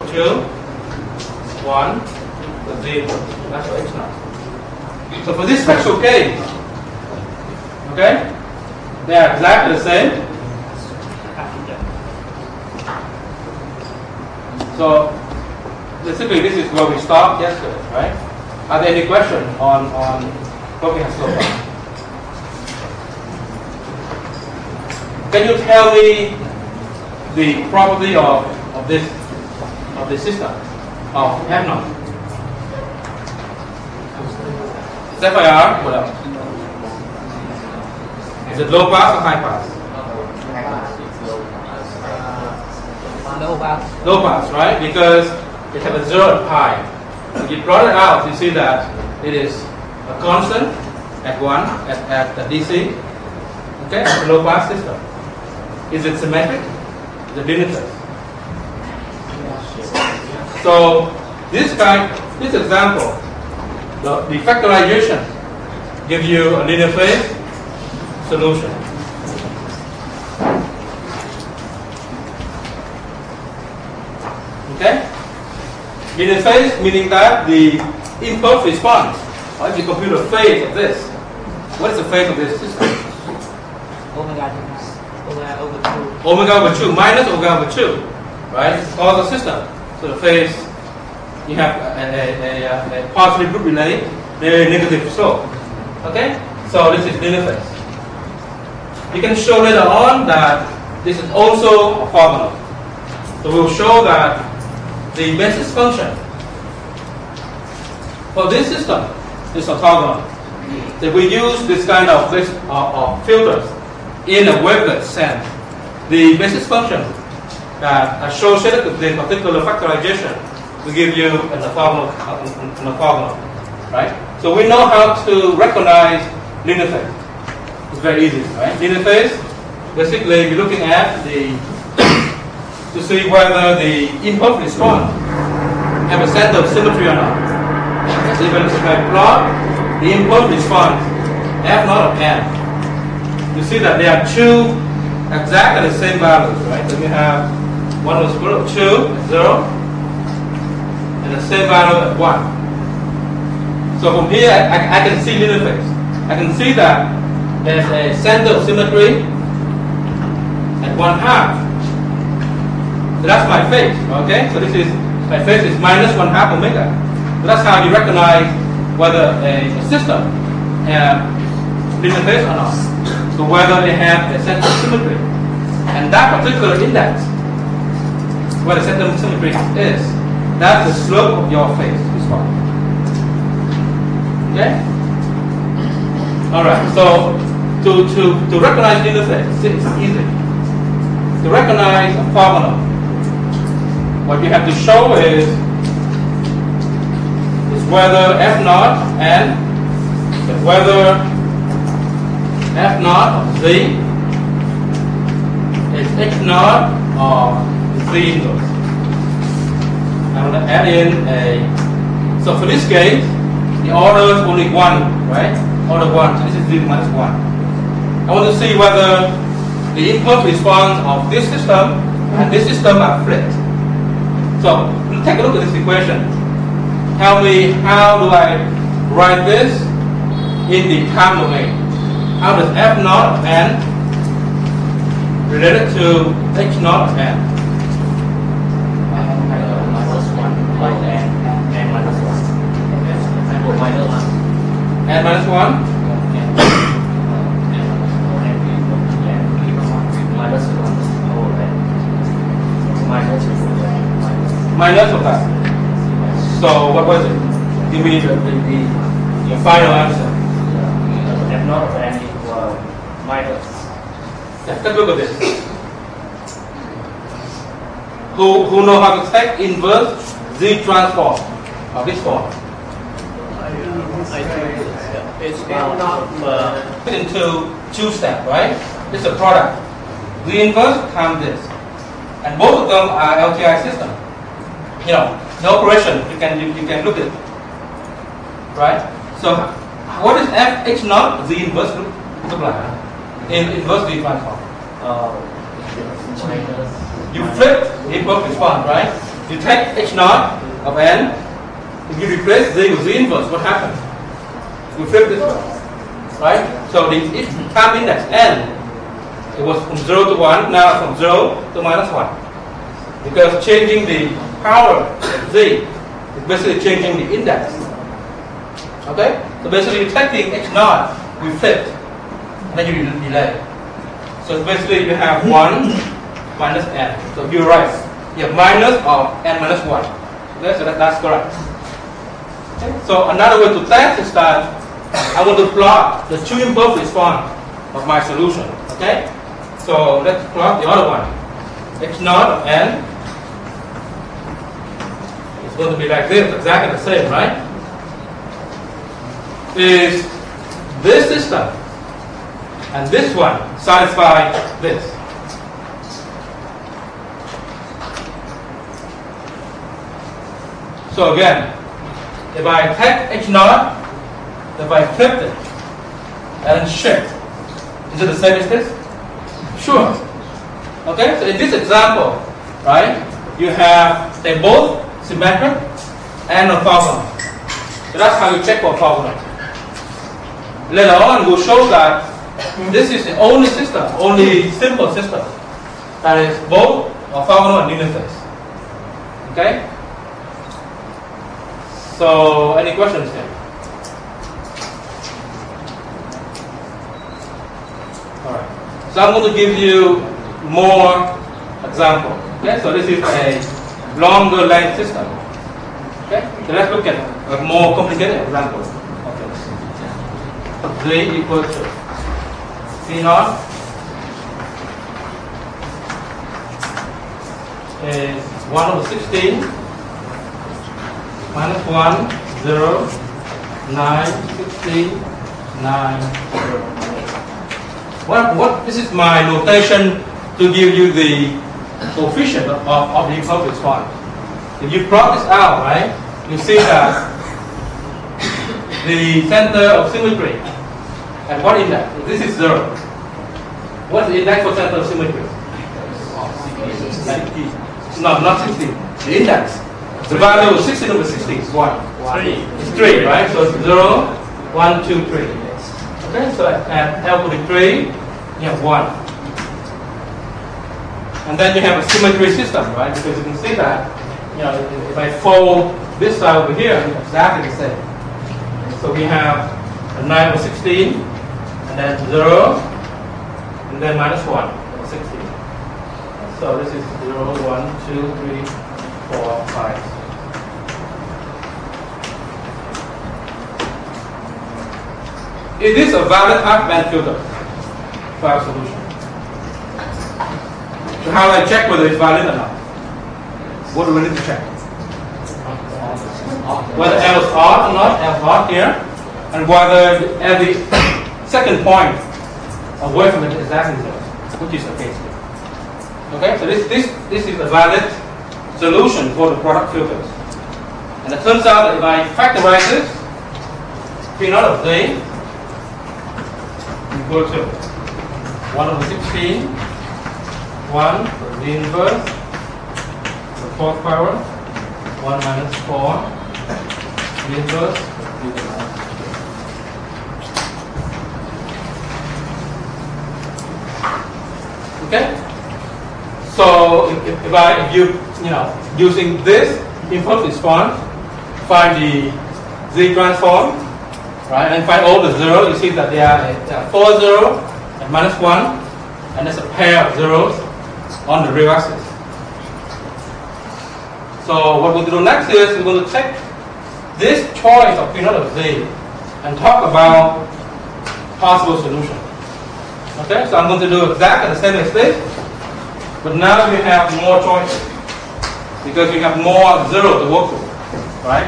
2, 1, 0. That's for H naught. So for this special case, okay, they are exactly the same. So basically, this is where we stopped yesterday, right? Are there any questions on what we have so far? Can you tell me the property of this system of F naught? FIR, what else? Is it low pass or high pass? Low pass. Low pass, right? Because it has a 0 at pi. If you plot it out, you see that it is a constant at 1 at the DC. Okay, it's a low pass system. Is it symmetric? Is it limitless? So this example, the factorization gives you a linear phase solution. Okay? Linear phase meaning that the impulse response, or if you compute a phase of this, what is the phase of this system? Omega over 2. Omega over 2 minus omega over 2, right? It's called the system. So the phase, you have a positive group relay, very negative slope. Okay? So this is linear phase. You can show later on that this is also orthogonal. So we'll show that the basis function for this system is orthogonal. If we use this kind of filters in a wavelet sense, the basis function that associated with the particular factorization will give you an orthogonal, right? So we know how to recognize linear phase. It's very easy, right? Linear phase, basically you're looking at to see whether the impulse response have a center of symmetry or not. So if I plot the impulse response F naught of n, you see that there are two exactly the same values, right? So we have one was 2 at 0, and the same value at 1. So from here I can see linear phase. I can see that there's a center of symmetry at 1/2. So that's my phase, okay? So this is, my phase is minus 1/2 omega. So that's how you recognize whether a system has linear phase or not. So whether they have a center of symmetry. And that particular index, where the center of symmetry is, that's the slope of your phase response. Okay? Alright, so to recognize linear phase, it's easy. To recognize a orthogonal, what you have to show is whether F naught and whether F naught of Z is H naught or Z inverse. I'm going to add in so for this case, the order is only 1, right? Order 1, so this is Z minus 1. I want to see whether the impulse response of this system and this system are flipped. So take a look at this equation. Tell me, how do I write this in the time domain? How does F naught of n related to H naught of n? Minus 1 by n minus 1. N minus 1? Minus of that. So what was it? Give me your final answer. F naught of n equals minus. Yeah, take a look at this. Who know how to take inverse Z transform of this form? It's not Into two steps, right? It's a product. Z inverse times this, and both of them are LTI system. You know, the operation you can look at, right? So what is F H naught Z inverse look like? In inverse Z transform. You flip the impulse response, right? you take h naught of n, if you replace z with z inverse, what happens? You flip this one, right? So the time index n, it was from 0 to 1, now from 0 to minus 1. Because changing the power of z is basically changing the index. Okay? So basically you're taking h naught, we flipped, and then you delay. So basically you have 1 minus n. So you're right. You have minus of n minus 1. Okay? So that's correct. Okay? So another way to test is that I want to plot the two impulse response of my solution. Okay? So let's plot the other one. H naught of n is going to be like this, exactly the same, right? Is this system and this one satisfy this? So again, if I take h naught, if I flip it and shift, is it the same as this? Sure. Okay, so in this example, right, you have, they both symmetric and orthogonal. So that's how you check for orthogonal. Later on, we'll show that this is the only system, only simple system that is both orthogonal and linear phase. Okay? So, any questions here? Alright. So I'm going to give you more example. Okay, so this is a longer length system. Okay, so let's look at a more complicated example. Okay, Z equals to C naught is 1/16 minus 1, 0, 9, 16, 9, 0. This is my notation to give you the coefficient of the impulse response. If you plot this out, right, you see that the center of symmetry at what index? This is 0. What's the index for center of symmetry? No, not 16. The index. The value of 16 over 16 is 1. 3. It's 3, right? So it's 0, 1, 2, 3. Okay, so at L equal to 3, you have 1. And then you have a symmetry system, right? Because you can see that, you know, if I fold this side over here, it's exactly the same. So we have a 9 over 16, and then 0, and then minus 1 over 16. So this is 0, 1, 2, 3, 4, 5. Is this a valid half band filter for our solution? So how do I check whether it's valid or not? What do we need to check? Whether L is odd or not, L is odd here, and whether at the second point of wavelet is exactly 0, which is the case here. Okay, so this is a valid solution for the product filters. And it turns out that if I factorize this, P naught of Z equal to 1/16, 1 for the inverse, the fourth power, 1 minus 4, the inverse, okay? So if you using this impulse response, find the Z transform, right, and find all the zeros, you see that there are 4 zeros and minus 1, and there's a pair of zeros on the real axis. So what we'll do next is we're going to take this choice of P naught of Z and talk about possible solution. Okay, so I'm going to do exactly the same as this, but now we have more choices because we have more zeros to work with, right?